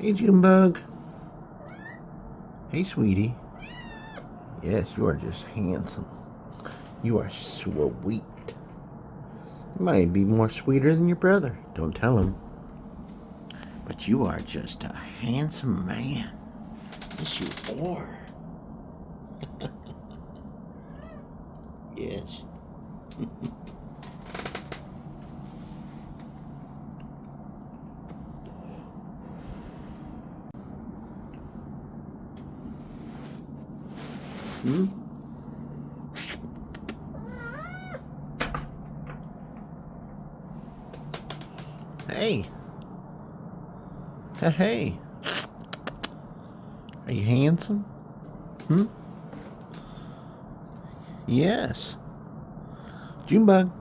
Hey, Junebug. Hey, sweetie. Yes, you are just handsome. You are sweet. You might be more sweeter than your brother. Don't tell him. But you are just a handsome man. Yes, you are. Yes. Hmm? Hey. Hey. Are you handsome? Hmm? Yes. Junebug.